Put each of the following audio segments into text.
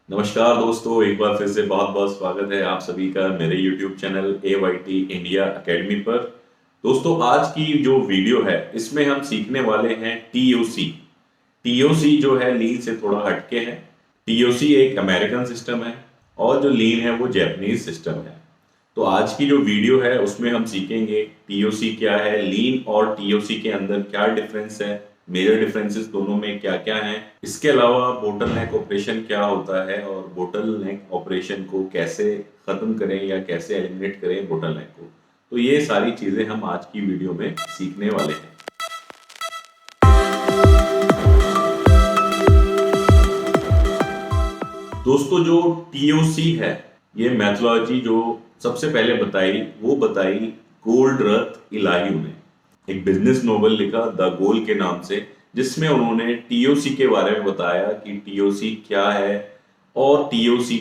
नमस्कार दोस्तों, एक बार फिर से बहुत बहुत स्वागत है आप सभी का मेरे YouTube channel AYT India academy पर। दोस्तों, आज की जो वीडियो है इसमें हम सीखने वाले हैं TOC। TOC जो है लीन से थोड़ा हटके है। TOC एक अमेरिकन सिस्टम है और जो लीन है वो जैपनीज सिस्टम है। तो आज की जो वीडियो है उसमें हम सीखेंगे TOC क्या है, लीन और TOC के अंदर क्या डिफरेंस है, मेजर डिफरेंसेस दोनों में क्या क्या हैं। इसके अलावा बोटल नेक ऑपरेशन क्या होता है और बोटल नेक ऑपरेशन को कैसे खत्म करें या कैसे एलिमिनेट करें बोटल नेक को। तो ये सारी चीजें हम आज की वीडियो में सीखने वाले हैं। दोस्तों, जो TOC है ये मैथोलॉजी जो सबसे पहले बताई वो बताई गोल्डरथ इलाहियो ने। एक बिजनेस नोवेल लिखा द गोल के नाम से, जिसमें उन्होंने TOC के बारे में बताया कि TOC क्या है और TOC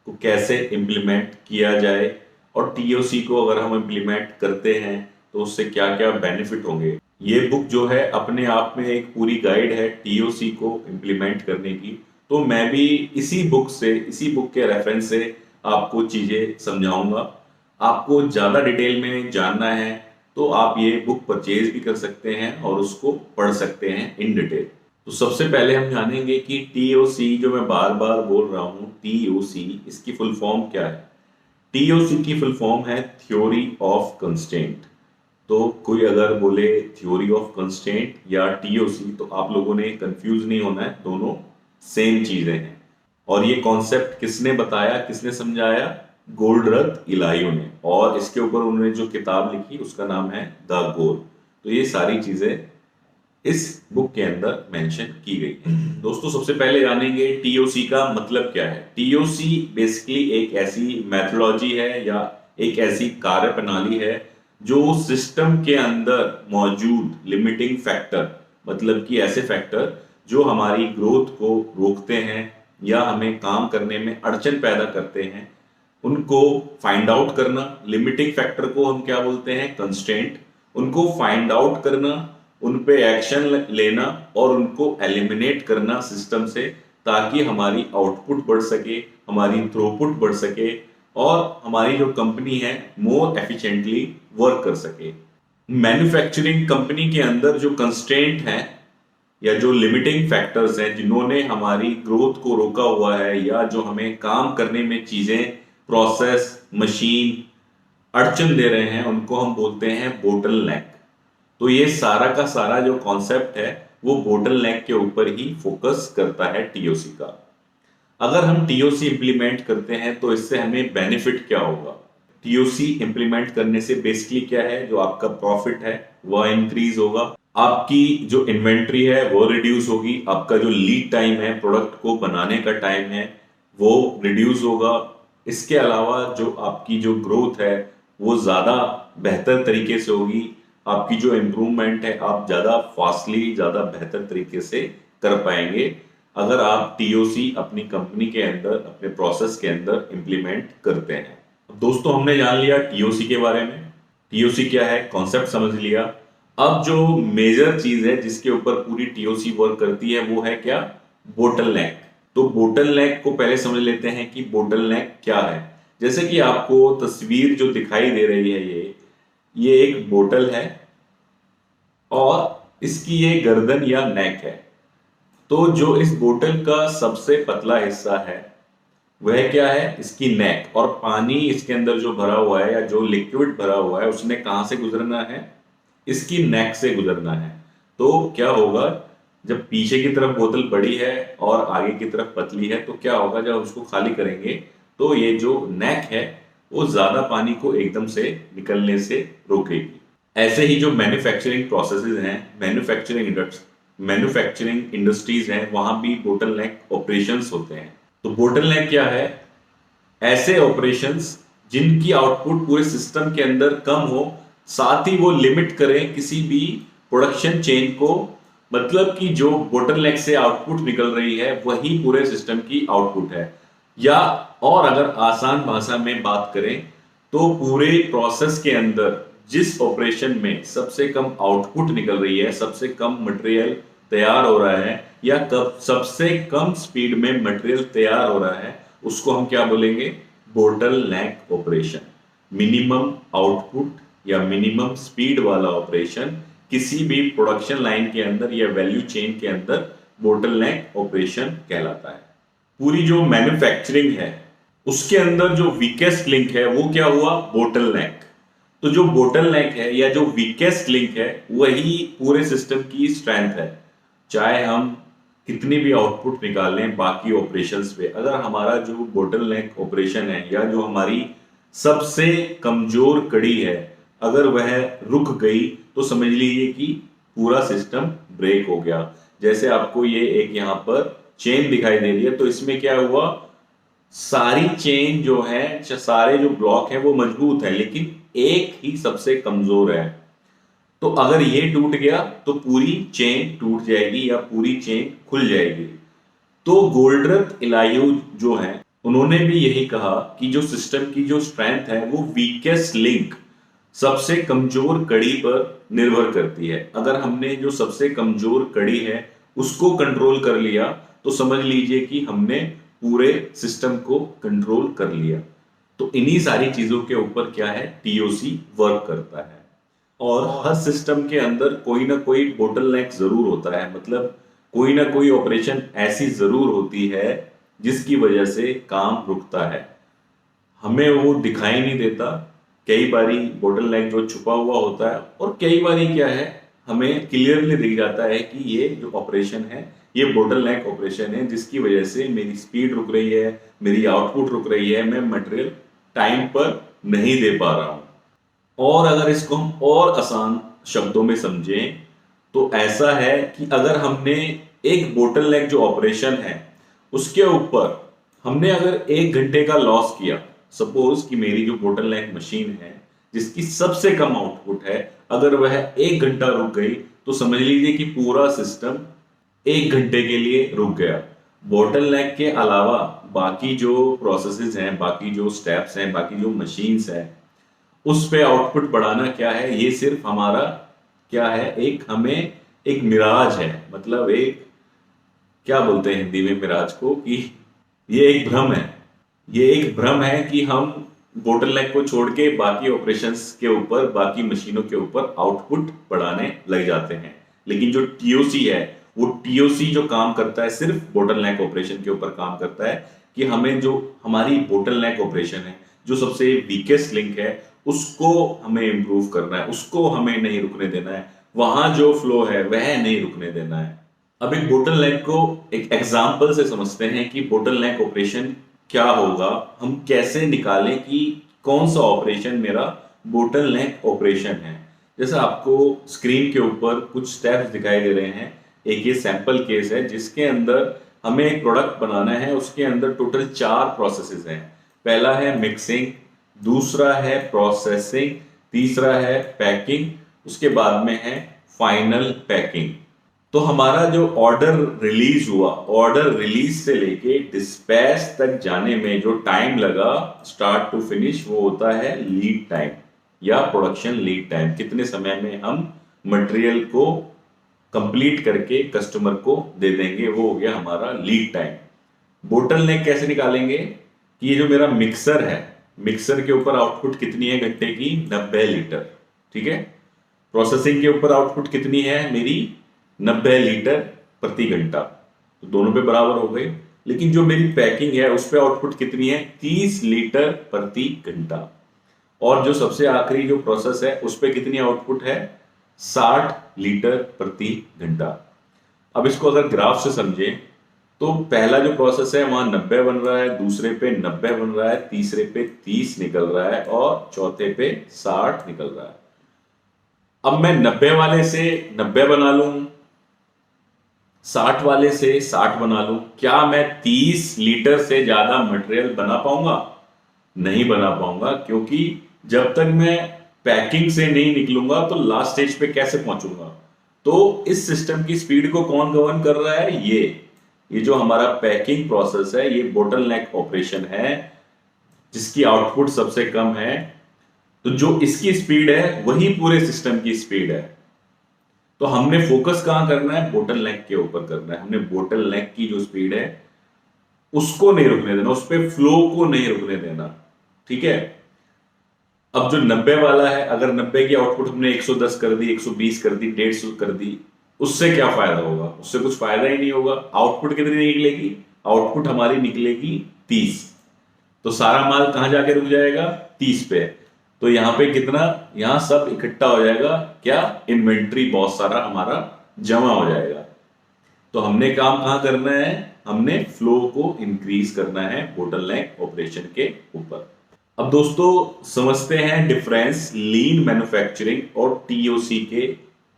को कैसे इम्प्लीमेंट किया जाए और TOC को अगर हम इम्प्लीमेंट करते हैं तो उससे क्या क्या बेनिफिट होंगे। ये बुक जो है अपने आप में एक पूरी गाइड है TOC को इम्प्लीमेंट करने की। तो मैं भी इसी बुक के रेफरेंस से आपको चीजें समझाऊंगा। आपको ज्यादा डिटेल में जानना है तो आप ये बुक परचेज भी कर सकते हैं और उसको पढ़ सकते हैं इन डिटेल। तो सबसे पहले हम जानेंगे कि TOC जो मैं बार बार बोल रहा हूं, TOC इसकी फुल फॉर्म क्या है। TOC की फुल फॉर्म है थ्योरी ऑफ कंस्ट्रेंट। तो कोई अगर बोले थ्योरी ऑफ कंस्ट्रेंट या TOC तो आप लोगों ने कंफ्यूज नहीं होना है, दोनों सेम चीजें हैं। और ये कॉन्सेप्ट किसने बताया, किसने समझाया? गोल्डरथ इलाहियो ने। और इसके ऊपर उन्होंने जो किताब लिखी उसका नाम है द गोल। तो ये सारी चीजें इस बुक के अंदर मेंशन की गई है। दोस्तों, सबसे पहले जानेंगे TOC का मतलब क्या है। TOC बेसिकली एक ऐसी मैथोलॉजी है या एक ऐसी कार्य प्रणाली है जो सिस्टम के अंदर मौजूद लिमिटिंग फैक्टर, मतलब कि ऐसे फैक्टर जो हमारी ग्रोथ को रोकते हैं या हमें काम करने में अड़चन पैदा करते हैं, उनको फाइंड आउट करना। लिमिटिंग फैक्टर को हम क्या बोलते हैं? कंस्ट्रेंट। उनको फाइंड आउट करना, उन पे एक्शन लेना और उनको एलिमिनेट करना सिस्टम से, ताकि हमारी आउटपुट बढ़ सके, हमारी थ्रूपुट बढ़ सके और हमारी जो कंपनी है मोर एफिशिएंटली वर्क कर सके। मैन्युफैक्चरिंग कंपनी के अंदर जो कंस्ट्रेंट है या जो लिमिटिंग फैक्टर्स हैं जिन्होंने हमारी ग्रोथ को रोका हुआ है या जो हमें काम करने में चीजें, प्रोसेस, मशीन अड़चन दे रहे हैं, उनको हम बोलते हैं बोटल नेक। तो ये सारा का सारा जो कॉन्सेप्ट है वो बोटल नेक के ऊपर ही फोकस करता है TOC का। अगर हम TOC इंप्लीमेंट करते हैं तो इससे हमें बेनिफिट क्या होगा? TOC इंप्लीमेंट करने से बेसिकली क्या है, जो आपका प्रॉफिट है वह इंक्रीज होगा, आपकी जो इन्वेंट्री है वो रिड्यूस होगी, आपका जो लीड टाइम है प्रोडक्ट को बनाने का टाइम है वो रिड्यूस होगा। इसके अलावा जो आपकी जो ग्रोथ है वो ज्यादा बेहतर तरीके से होगी। आपकी जो इम्प्रूवमेंट है आप ज्यादा फास्टली, ज्यादा बेहतर तरीके से कर पाएंगे अगर आप TOC अपनी कंपनी के अंदर, अपने प्रोसेस के अंदर इंप्लीमेंट करते हैं। दोस्तों, हमने जान लिया TOC के बारे में। TOC क्या है, कॉन्सेप्ट समझ लिया। अब जो मेजर चीज है जिसके ऊपर पूरी TOC वर्क करती है वो है क्या? बोटल नेक। तो बोटल नेक को पहले समझ लेते हैं कि बोटल नेक क्या है। जैसे कि आपको तस्वीर जो दिखाई दे रही है, ये एक बोतल है और इसकी ये गर्दन या नेक है। तो जो इस बोतल का सबसे पतला हिस्सा है वह क्या है? इसकी नेक। और पानी इसके अंदर जो भरा हुआ है या जो लिक्विड भरा हुआ है उसने कहां से गुजरना है? इसकी नेक से गुजरना है। तो क्या होगा, जब पीछे की तरफ बोतल बड़ी है और आगे की तरफ पतली है तो क्या होगा, जब उसको खाली करेंगे तो ये जो नेक है वो ज्यादा पानी को एकदम से निकलने से रोकेगी। ऐसे ही जो मैन्युफैक्चरिंग प्रोसेसेस हैं, मैन्युफैक्चरिंग इंडस्ट्रीज हैं, वहां भी बोटल नेक ऑपरेशंस होते हैं। तो बोटल नेक क्या है? ऐसे ऑपरेशंस जिनकी आउटपुट पूरे सिस्टम के अंदर कम हो, साथ ही वो लिमिट करें किसी भी प्रोडक्शन चेन को। मतलब कि जो बोटल नेक से आउटपुट निकल रही है वही पूरे सिस्टम की आउटपुट है। या और अगर आसान भाषा में बात करें तो पूरे प्रोसेस के अंदर जिस ऑपरेशन में सबसे कम आउटपुट निकल रही है, सबसे कम मटेरियल तैयार हो रहा है या कब सबसे कम स्पीड में मटेरियल तैयार हो रहा है, उसको हम क्या बोलेंगे? Bottleneck operation. मिनिमम आउटपुट या मिनिमम स्पीड वाला ऑपरेशन किसी भी प्रोडक्शन लाइन के अंदर या वैल्यू चेन के अंदर बोटलनेक ऑपरेशन कहलाता है। पूरी जो मैन्युफैक्चरिंग है उसके अंदर जो वीकेस्ट लिंक है वो क्या हुआ? बोटलनेक। तो जो बोटलनेक है या जो वीकेस्ट लिंक है वही पूरे सिस्टम की स्ट्रेंथ है। चाहे हम कितनी भी आउटपुट निकालें बाकी ऑपरेशंस पे, अगर हमारा जो बोटलनेक ऑपरेशन है या जो हमारी सबसे कमजोर कड़ी है अगर वह रुक गई तो समझ लीजिए कि पूरा सिस्टम ब्रेक हो गया। जैसे आपको ये एक यहां पर चेन दिखाई दे रही है, तो इसमें क्या हुआ? सारी चेन जो है, सारे जो ब्लॉक है वो मजबूत है, लेकिन एक ही सबसे कमजोर है। तो अगर ये टूट गया तो पूरी चेन टूट जाएगी या पूरी चेन खुल जाएगी। तो गोल्डरथ इलायू जो है उन्होंने भी यही कहा कि जो सिस्टम की जो स्ट्रेंथ है वो वीकेस्ट लिंक, सबसे कमजोर कड़ी पर निर्भर करती है। अगर हमने जो सबसे कमजोर कड़ी है उसको कंट्रोल कर लिया तो समझ लीजिए कि हमने पूरे सिस्टम को कंट्रोल कर लिया। तो इन्हीं सारी चीजों के ऊपर क्या है? टीओसी वर्क करता है। और हर सिस्टम के अंदर कोई ना कोई बोटलनेक जरूर होता है, मतलब कोई ना कोई ऑपरेशन ऐसी जरूर होती है जिसकी वजह से काम रुकता है। हमें वो दिखाई नहीं देता, कई बारी बोटलनेक जो छुपा हुआ होता है, और कई बारी क्या है हमें क्लियरली दिख जाता है कि ये जो ऑपरेशन है ये बोटलनेक ऑपरेशन है जिसकी वजह से मेरी स्पीड रुक रही है, मेरी आउटपुट रुक रही है, मैं मटेरियल टाइम पर नहीं दे पा रहा हूं। और अगर इसको हम और आसान शब्दों में समझें तो ऐसा है कि अगर हमने एक बोटलनेक जो ऑपरेशन है उसके ऊपर हमने अगर 1 घंटे का लॉस किया, सपोज कि मेरी जो बोटलनेक मशीन है जिसकी सबसे कम आउटपुट है, अगर वह 1 घंटा रुक गई तो समझ लीजिए कि पूरा सिस्टम 1 घंटे के लिए रुक गया। बोटलनेक के अलावा बाकी जो प्रोसेसेस हैं, बाकी जो स्टेप्स हैं, बाकी जो मशीन्स हैं, उस पे आउटपुट बढ़ाना क्या है? ये सिर्फ हमारा क्या है? एक हमें एक मिराज है, मतलब एक क्या बोलते हैं हिंदी में मिराज को, कि ये एक भ्रम है। ये एक भ्रम है कि हम बोटलनेक को छोड़ के बाकी ऑपरेशंस के ऊपर, बाकी मशीनों के ऊपर आउटपुट बढ़ाने लग जाते हैं। लेकिन जो टीओसी है वो टीओसी जो काम करता है सिर्फ बोटलनेक ऑपरेशन के ऊपर काम करता है कि हमें जो हमारी बोटलनेक ऑपरेशन है, जो सबसे वीकेस्ट लिंक है, उसको हमें इंप्रूव करना है, उसको हमें नहीं रुकने देना है, वहां जो फ्लो है वह नहीं रुकने देना है। अब एक बोटलनेक को एक एग्जांपल से समझते हैं कि बोटलनेक ऑपरेशन क्या होगा, हम कैसे निकालें कि कौन सा ऑपरेशन मेरा बोटलनेक ऑपरेशन है। जैसे आपको स्क्रीन के ऊपर कुछ स्टेप्स दिखाई दे रहे हैं, एक ये सैंपल केस है जिसके अंदर हमें एक प्रोडक्ट बनाना है, उसके अंदर टोटल 4 प्रोसेसेस हैं। पहला है मिक्सिंग, दूसरा है प्रोसेसिंग, तीसरा है पैकिंग, उसके बाद में है फाइनल पैकिंग। तो हमारा जो ऑर्डर रिलीज हुआ, ऑर्डर रिलीज से लेके डिस्पैच तक जाने में जो टाइम लगा स्टार्ट टू फिनिश, वो होता है लीड टाइम या प्रोडक्शन लीड टाइम। कितने समय में हम मटेरियल को कंप्लीट करके कस्टमर को दे देंगे, वो हो गया हमारा लीड टाइम। बोटलनेक कैसे निकालेंगे कि ये जो मेरा मिक्सर है, मिक्सर के ऊपर आउटपुट कितनी है घंटे की? 90 लीटर, ठीक है। प्रोसेसिंग के ऊपर आउटपुट कितनी है मेरी? 90 लीटर प्रति घंटा, तो दोनों पे बराबर हो गए। लेकिन जो मेरी पैकिंग है उस पे आउटपुट कितनी है? 30 लीटर प्रति घंटा। और जो सबसे आखिरी जो प्रोसेस है उस पे कितनी आउटपुट है? 60 लीटर प्रति घंटा। अब इसको अगर ग्राफ से समझें तो पहला जो प्रोसेस है वहां 90 बन रहा है, दूसरे पे 90 बन रहा है, तीसरे पे 30 निकल रहा है और चौथे पे 60 निकल रहा है। अब मैं 90 वाले से 90 बना लूं, 60 वाले से 60 बना लूं, क्या मैं 30 लीटर से ज्यादा मटेरियल बना पाऊंगा? नहीं बना पाऊंगा, क्योंकि जब तक मैं पैकिंग से नहीं निकलूंगा तो लास्ट स्टेज पे कैसे पहुंचूंगा? तो इस सिस्टम की स्पीड को कौन गवर्न कर रहा है? ये जो हमारा पैकिंग प्रोसेस है, ये बोटलनेक ऑपरेशन है जिसकी आउटपुट सबसे कम है। तो जो इसकी स्पीड है वही पूरे सिस्टम की स्पीड है। तो हमने फोकस कहां करना है, बोटल नेक के ऊपर करना है। हमने बोटल नेक की जो स्पीड है उसको नहीं रुकने देना, उस पर फ्लो को नहीं रुकने देना, ठीक है। अब जो 90 वाला है, अगर 90 की आउटपुट हमने 110 कर दी, 120 कर दी, 150 कर दी, उससे क्या फायदा होगा, उससे कुछ फायदा ही नहीं होगा। आउटपुट कितनी निकलेगी, आउटपुट हमारी निकलेगी 30। तो सारा माल कहां जाके रुक जाएगा, 30 पे। तो यहां पे कितना, यहां सब इकट्ठा हो जाएगा, क्या, इन्वेंट्री बहुत सारा हमारा जमा हो जाएगा। तो हमने काम कहां करना है, हमने फ्लो को इंक्रीज करना है बोटल नेक ऑपरेशन के ऊपर। अब दोस्तों समझते हैं डिफरेंस लीन मैन्युफैक्चरिंग और टीओसी के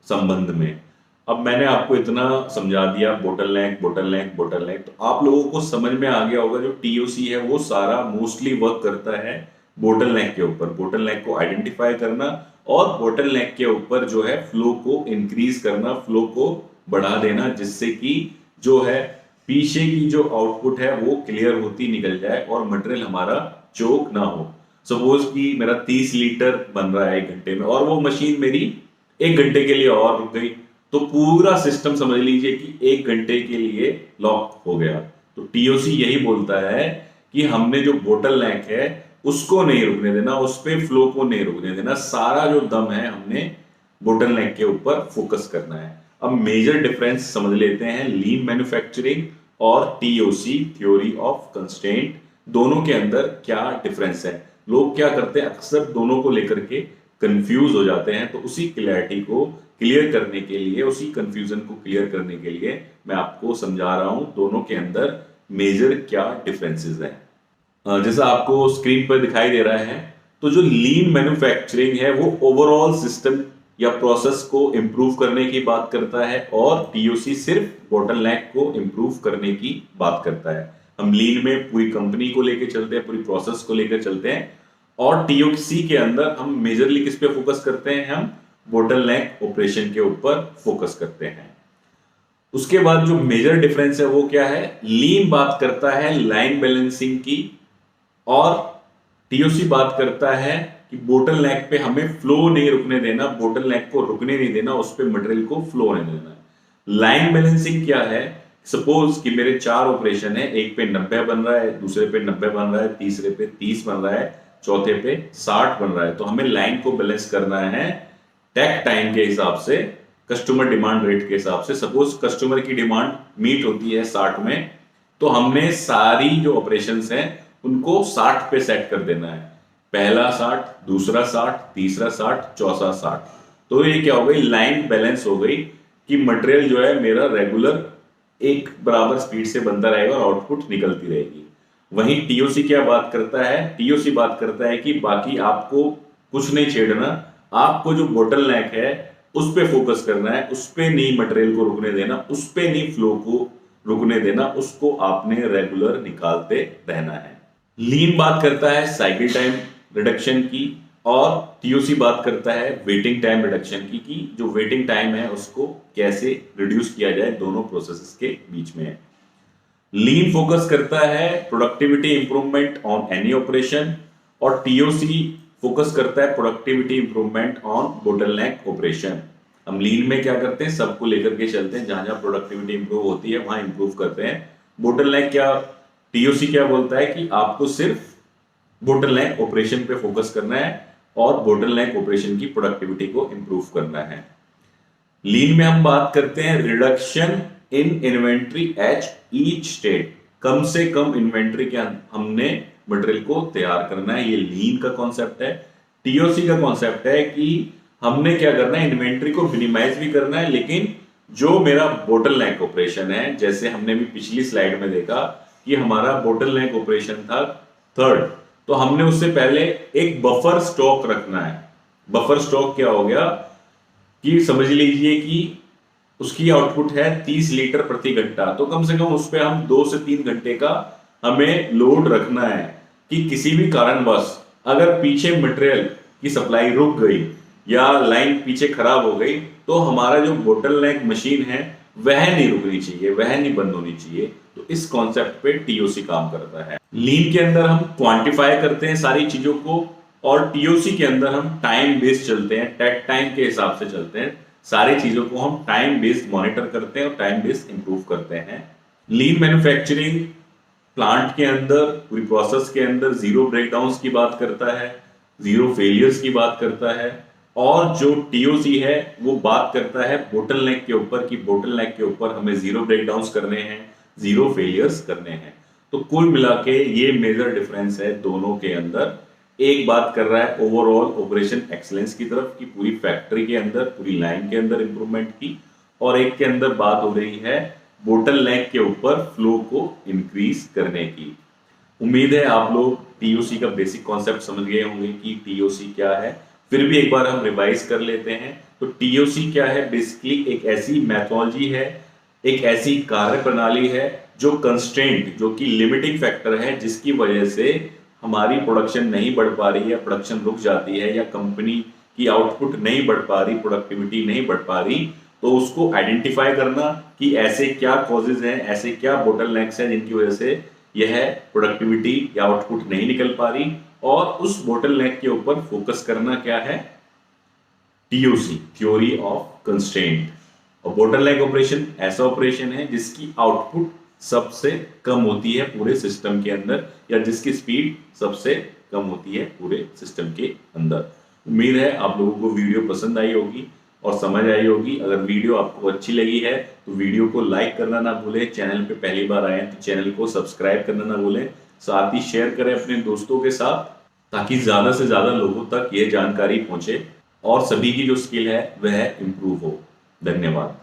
संबंध में। अब मैंने आपको इतना समझा दिया, बोटल नेक बोटल नेक बोटल नेक, तो आप लोगों को समझ में आ गया होगा जो टीओसी है वो सारा मोस्टली वर्क करता है बोटल नेक के ऊपर। बोटल नेक को आइडेंटिफाई करना और बोटल नेक के ऊपर जो है फ्लो को इंक्रीज करना, फ्लो को बढ़ा देना, जिससे कि जो है पीछे की जो आउटपुट है वो क्लियर होती निकल जाए और मटेरियल हमारा चोक ना हो। सपोज कि मेरा 30 लीटर बन रहा है 1 घंटे में और वो मशीन मेरी 1 घंटे के लिए और रुक गई, तो पूरा सिस्टम समझ लीजिए कि 1 घंटे के लिए लॉक हो गया। तो टीओसी यही बोलता है कि हमने जो बोटल नेक है उसको नहीं रुकने देना, उस पे फ्लो को नहीं रुकने देना, सारा जो दम है हमने बोटल नेक के ऊपर फोकस करना है। अब मेजर डिफरेंस समझ लेते हैं लीन मैन्युफैक्चरिंग और टीओसी, थ्योरी ऑफ कंस्ट्रेंट, दोनों के अंदर क्या डिफरेंस है। लोग क्या करते हैं, अक्सर दोनों को लेकर के कंफ्यूज हो जाते हैं। तो उसी क्लैरिटी को क्लियर करने के लिए, उसी कंफ्यूजन को क्लियर करने के लिए मैं आपको समझा रहा हूं दोनों के अंदर मेजर क्या डिफरेंसेस हैं। जैसा आपको स्क्रीन पर दिखाई दे रहा है, तो जो लीन मैन्युफैक्चरिंग है वो ओवरऑल सिस्टम या प्रोसेस को इंप्रूव करने की बात करता है और टीओसी सिर्फ बोटल नेक को इंप्रूव करने की बात करता है। हम लीन में पूरी कंपनी को लेकर चलते हैं, पूरी प्रोसेस को लेकर चलते हैं, और टीओसी के अंदर हम मेजरली किस पे फोकस करते हैं, हम बोटल नेक ऑपरेशन के ऊपर फोकस करते हैं। उसके बाद जो मेजर डिफरेंस है वो क्या है, लीन बात करता है लाइन बैलेंसिंग की और टीओसी बात करता है कि बोटल नेक पे हमें फ्लो नहीं रुकने देना, बोटल नेक को रुकने नहीं देना, उस पे मटेरियल को फ्लो नहीं देना। लाइन बैलेंसिंग क्या है, सपोज कि मेरे 4 ऑपरेशन है, एक पे 90 बन रहा है, दूसरे पे 90 बन रहा है, तीसरे पे 30 बन रहा है, चौथे पे 60 बन रहा है। तो हमें लाइन को बैलेंस करना है टेक टाइम के हिसाब से, कस्टमर डिमांड रेट के हिसाब से। सपोज कस्टमर की डिमांड मीट होती है 60 में, तो हमने सारी जो ऑपरेशंस हैं उनको 60 पे सेट कर देना है। पहला 60, दूसरा 60, तीसरा 60, चौथा 60। तो ये क्या हो गई, लाइन बैलेंस हो गई कि मटेरियल जो है मेरा रेगुलर एक बराबर स्पीड से बनता रहेगा और आउटपुट निकलती रहेगी। वहीं टीओसी क्या बात करता है, टीओसी बात करता है कि बाकी आपको कुछ नहीं छेड़ना, आपको जो बोटल नेक है उस पे फोकस करना है, उस पे नहीं मटेरियल को रुकने देना, उस पे नहीं फ्लो को रुकने देना, उसको आपने रेगुलर निकालते रहना है। लीन बात करता है साइकिल टाइम रिडक्शन की और टीओसी बात करता है वेटिंग टाइम रिडक्शन की, कि जो वेटिंग टाइम है उसको कैसे रिड्यूस किया जाए दोनों प्रोसेसेस के बीच में। लीन फोकस करता है productivity improvement on any operation और टीओसी फोकस करता है productivity improvement on bottle neck operation. हम लीन में क्या करते हैं, सबको लेकर के चलते हैं, जहां जहां प्रोडक्टिविटी इंप्रूव होती है वहां इंप्रूव करते हैं। बोटल नेक क्या, टीओसी क्या बोलता है कि आपको सिर्फ बोटल नेक ऑपरेशन पे फोकस करना है और बोटल नेक ऑपरेशन की प्रोडक्टिविटी को इंप्रूव करना है। लीन में हम बात करते हैं reduction in inventory at each state, कम से कम इन्वेंट्री के हमने मटेरियल को तैयार करना है, ये लीन का कॉन्सेप्ट है। टीओसी का कॉन्सेप्ट है कि हमने क्या करना है, इन्वेंट्री को मिनिमाइज भी करना है, लेकिन जो मेरा बोटल नेक ऑपरेशन है, जैसे हमने भी पिछली स्लाइड में देखा कि हमारा बोटल नेक ऑपरेशन था 3rd, तो हमने उससे पहले एक बफर स्टॉक रखना है। बफर स्टॉक क्या हो गया कि समझ लीजिए कि उसकी आउटपुट है 30 लीटर प्रति घंटा, तो कम से कम उस पर हम 2 से 3 घंटे का हमें लोड रखना है कि किसी भी कारणवश अगर पीछे मटेरियल की सप्लाई रुक गई या लाइन पीछे खराब हो गई, तो हमारा जो बोटल नेक मशीन है वह नहीं रुकनी चाहिए, वह नहीं बंद होनी चाहिए। तो इस कॉन्सेप्ट पे टीओसी काम करता है। लीन के अंदर हम क्वांटिफाई करते हैं सारी चीजों को और टीओसी के अंदर हम टाइम बेस्ड चलते हैं, टेक टाइम के हिसाब से चलते हैं। सारी चीजों को हम टाइम बेस्ड मॉनिटर करते हैं और टाइम बेस्ड इंप्रूव करते हैं। लीन मैन्युफैक्चरिंग प्लांट के अंदर, पूरी प्रोसेस के अंदर जीरो ब्रेकडाउन्स की बात करता है, जीरो फेलियर्स की बात करता है, और जो टीओसी है वो बात करता है बोटलनेक के ऊपर कि बोटलनेक के ऊपर हमें जीरो ब्रेकडाउन्स करने हैं, जीरो फेलियर्स करने हैं। तो कुल मिला के ये मेजर डिफरेंस है दोनों के अंदर। एक बात कर रहा है ओवरऑल ऑपरेशन एक्सीलेंस की तरफ की, पूरी फैक्ट्री के अंदर, पूरी लाइन के अंदर इंप्रूवमेंट की, और एक के अंदर बात हो रही है बोटलनेक के ऊपर फ्लो को इंक्रीज करने की। उम्मीद है आप लोग टीओसी का बेसिक कॉन्सेप्ट समझ गए होंगे कि टीओसी क्या है। फिर भी एक बार हम रिवाइज कर लेते हैं। तो टीओसी क्या है? बेसिकली एक ऐसी मैथोलॉजी है, एक ऐसी कार्य प्रणाली है जो कंस्ट्रेंट, जो कि लिमिटिंग फैक्टर है, जिसकी वजह से हमारी प्रोडक्शन नहीं बढ़ पा रही है, प्रोडक्शन रुक जाती है, या कंपनी की आउटपुट नहीं बढ़ पा रही, प्रोडक्टिविटी नहीं बढ़ पा रही, तो उसको आइडेंटिफाई करना कि ऐसे क्या कॉजेज हैं, ऐसे क्या बोटलनेक्स हैं जिनकी वजह से यह प्रोडक्टिविटी या आउटपुट नहीं निकल पा रही, और उस बोटलनेक के ऊपर फोकस करना क्या है? TOC, theory of constraint. और बोटलनेक ऑपरेशन ऐसा ऑपरेशन है जिसकी आउटपुट सबसे कम होती है पूरे सिस्टम के अंदर, या जिसकी स्पीड सबसे कम होती है पूरे सिस्टम के अंदर। उम्मीद है आप लोगों को वीडियो पसंद आई होगी और समझ आई होगी। अगर वीडियो आपको अच्छी लगी है तो वीडियो को लाइक करना ना भूलें, चैनल पे पहली बार आए तो चैनल को सब्सक्राइब करना ना भूलें, साथ ही शेयर करें अपने दोस्तों के साथ, ताकि ज्यादा से ज्यादा लोगों तक ये जानकारी पहुंचे और सभी की जो स्किल है वह इंप्रूव हो। धन्यवाद।